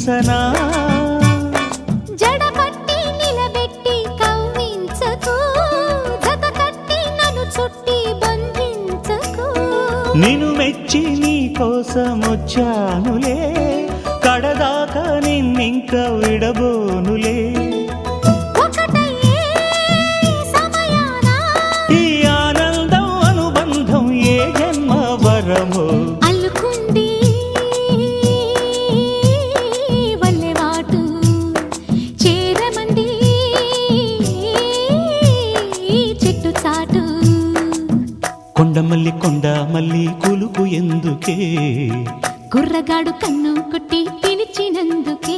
ఊహించనా జడపట్టి నిలబెట్టి కవ్వించకు జత కట్టి నన్ను చుట్టి బంధించకు నిన్ను మెచ్చి నీ కోసం వచ్చానులే కడదాకా నిన్నింక విడబోనులే అల్లుకుంది వల్లెవాటు చేరమంది చెట్టు చాటు కొండమల్లి కొండ మల్లి కులుకు ఎందుకే కుర్రగాడు కన్ను కొట్టి పిలిచినందుకే